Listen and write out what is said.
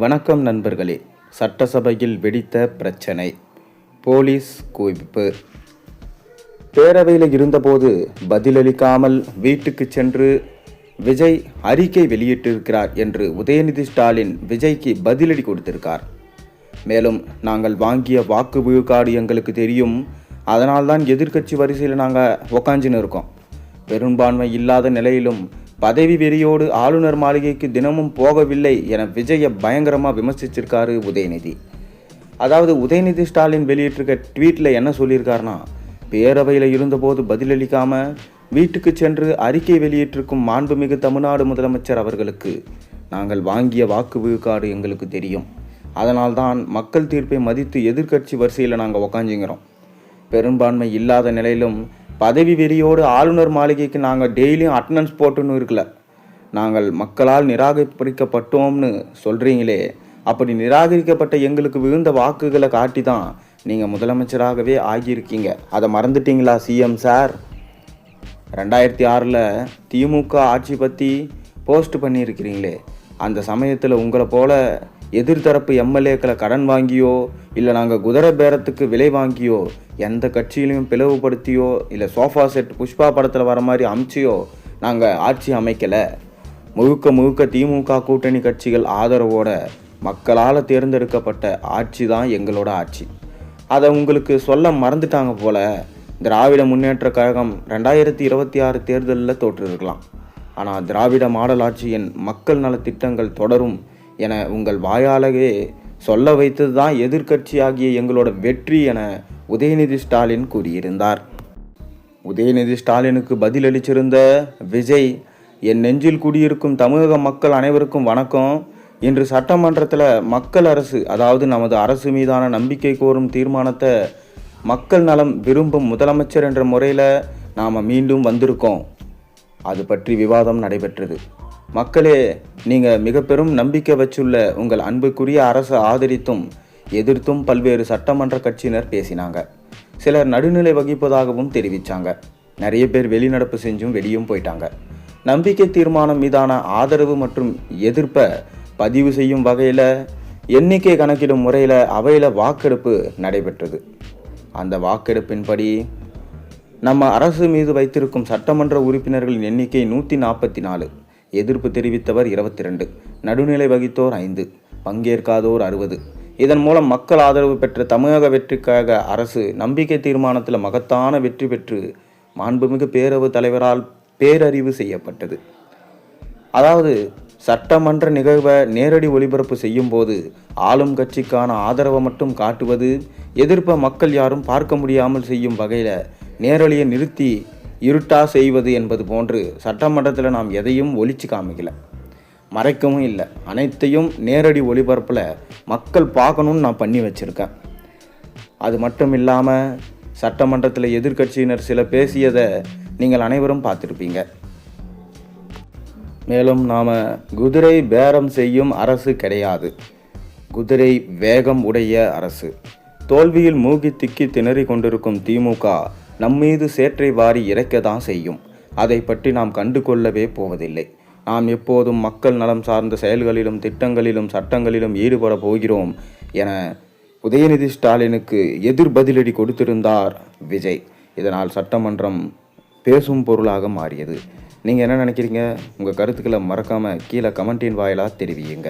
வணக்கம் நண்பர்களே. சட்டசபையில் வெடித்த பிரச்சனை. போலீஸ் குவிப்பு. பேரவையில் இருந்தபோது பதிலளிக்காமல் வீட்டுக்கு சென்று விஜய் அறிக்கை வெளியிட்டிருக்கிறார் என்று உதயநிதி ஸ்டாலின் விஜய்க்கு பதிலடி கொடுத்திருக்கார். மேலும், நாங்கள் வாங்கிய வாக்கு விழுக்காடு எங்களுக்கு தெரியும், அதனால்தான் எதிர்க்கட்சி வரிசையில் நாங்கள் உக்காஞ்சின்னு இருக்கோம். பெரும்பான்மை இல்லாத நிலையிலும் பதவி வெறியோடு ஆளுநர் மாளிகைக்கு தினமும் போகவில்லை என விஜயை பயங்கரமாக விமர்சிச்சிருக்காரு உதயநிதி. அதாவது உதயநிதி ஸ்டாலின் வெளியிட்டிருக்க ட்வீட்டில் என்ன சொல்லியிருக்காருன்னா, பேரவையில் இருந்தபோது பதிலளிக்காம வீட்டுக்கு சென்று அறிக்கை வெளியிட்டிருக்கும் மாண்புமிகு தமிழ்நாடு முதலமைச்சர் அவர்களுக்கு நாங்கள் வாங்கிய வாக்கு விழுக்காடு எங்களுக்கு தெரியும், அதனால்தான் மக்கள் தீர்ப்பை மதித்து எதிர்க்கட்சி வரிசையில் நாங்கள் உக்காஞ்சிங்கிறோம். பெரும்பான்மை இல்லாத நிலையிலும் பதவி வெறியோடு ஆளுநர் மாளிகைக்கு நாங்கள் டெய்லியும் அட்டண்டன்ஸ் போட்டுன்னு இருக்கல. நாங்கள் மக்களால் நிராகரிக்கப்பட்டோம்னு சொல்கிறீங்களே, அப்படி நிராகரிக்கப்பட்ட எங்களுக்கு விழுந்த வாக்குகளை காட்டி தான் நீங்கள் முதலமைச்சராகவே ஆகியிருக்கீங்க. அதை மறந்துட்டீங்களா சிஎம் சார்? 2006 திமுக ஆட்சி பற்றி போஸ்ட் பண்ணியிருக்கிறீங்களே, அந்த சமயத்தில் உங்களை போல எதிர்த்தரப்பு எம்எல்ஏக்களை கடன் வாங்கியோ இல்லை நாங்கள் குதிரை பேரத்துக்கு விலை வாங்கியோ எந்த கட்சியிலையும் பிளவுபடுத்தியோ இல்லை சோஃபா செட் புஷ்பா படத்தில் வர மாதிரி அமிச்சியோ நாங்கள் ஆட்சி அமைக்கலை. முழுக்க திமுக கூட்டணி கட்சிகள் ஆதரவோட மக்களால் தேர்ந்தெடுக்கப்பட்ட ஆட்சி தான் எங்களோட ஆட்சி. அதை உங்களுக்கு சொல்ல மறந்துட்டாங்க போல. திராவிட முன்னேற்ற கழகம் 2026 தேர்தலில் தோற்றிருக்கலாம், ஆனால் திராவிட மாடல் ஆட்சியின் மக்கள் நலத்திட்டங்கள் தொடரும் என உங்கள் வாயாலேயே சொல்ல வைத்தது தான் எதிர்க்கட்சியாகிய எங்களோட வெற்றி என உதயநிதி ஸ்டாலின் கூறியிருந்தார். உதயநிதி ஸ்டாலினுக்கு பதிலளிச்சிருந்த விஜய், என் நெஞ்சில் குடியிருக்கும் தமிழக மக்கள் அனைவருக்கும் வணக்கம். இன்று சட்டமன்றத்தில் மக்கள் அரசு, அதாவது நமது அரசு மீதான நம்பிக்கை கோரும் தீர்மானத்தை மக்கள் நலம் விரும்பும் முதலமைச்சர் என்ற முறையில் நாம் மீண்டும் வந்திருக்கோம். அது பற்றி விவாதம் நடைபெற்றது. மக்களே, நீங்கள் மிக பெரும் நம்பிக்கை வச்சுள்ள உங்கள் அன்புக்குரிய அரசை ஆதரித்தும் எதிர்த்தும் பல்வேறு சட்டமன்ற கட்சியினர் பேசினாங்க. சிலர் நடுநிலை வகிப்பதாகவும் தெரிவித்தாங்க. நிறைய பேர் வெளிநடப்பு செஞ்சும் வெளியும் போயிட்டாங்க. நம்பிக்கை தீர்மானம் மீதான ஆதரவு மற்றும் எதிர்ப்பை பதிவு செய்யும் வகையில் எண்ணிக்கை கணக்கிடும் முறையில் அவையில் வாக்கெடுப்பு நடைபெற்றது. அந்த வாக்கெடுப்பின்படி நம்ம அரசு மீது வைத்திருக்கும் சட்டமன்ற உறுப்பினர்களின் எண்ணிக்கை 144, எதிர்ப்பு தெரிவித்தவர் 22, நடுநிலை வகித்தோர் 5, பங்கேற்காதோர் 60. இதன் மூலம் மக்கள் ஆதரவு பெற்ற தமிழக வெற்றி கழக அரசு நம்பிக்கை தீர்மானத்தில் மகத்தான வெற்றி பெற்று மாண்புமிகு பேரவைத் தலைவரால் பேரறிவு செய்யப்பட்டது. அதாவது, சட்டமன்ற நிகழ்வை நேரடி ஒளிபரப்பு செய்யும் போது ஆளும் கட்சிக்கான ஆதரவை மட்டும் காட்டுவது, எதிர்ப்பை மக்கள் யாரும் பார்க்க முடியாமல் செய்யும் வகையில் நேரடியை நிறுத்தி இருட்டா செய்வது என்பது போன்று சட்டமன்றத்தில் நாம் எதையும் ஒளிச்சு காமிக்கல, மறைக்கவும் இல்லை. அனைத்தையும் நேரடி ஒளிபரப்பில் மக்கள் பார்க்கணுன்னு நான் பண்ணி வச்சுருக்கேன். அது மட்டும் இல்லாமல் சட்டமன்றத்தில் எதிர்க்கட்சியினர் சில பேசியதை நீங்கள் அனைவரும் பார்த்துருப்பீங்க. மேலும் நாம் குதிரை பேரம் செய்யும் அரசு கிடையாது, குதிரை வேகம் உடைய அரசு. தோல்வியில் மூகி திக்கி திணறி கொண்டிருக்கும் திமுக நம்மீது சேற்றை வாரி இறைக்க தான் செய்யும். அதை பற்றி நாம் கண்டு கொள்ளவே போவதில்லை. நாம் எப்போதும் மக்கள் நலம் சார்ந்த செயல்களிலும் திட்டங்களிலும் சட்டங்களிலும் ஈடுபட போகிறோம் என உதயநிதி ஸ்டாலினுக்கு எதிர் பதிலடி கொடுத்திருந்தார் விஜய். இதனால் சட்டமன்றம் பேசும் பொருளாக மாறியது. நீங்கள் என்ன நினைக்கிறீங்க? உங்கள் கருத்துக்களை மறக்காமல் கீழே கமெண்டின் வாயிலாக தெரிவியுங்க.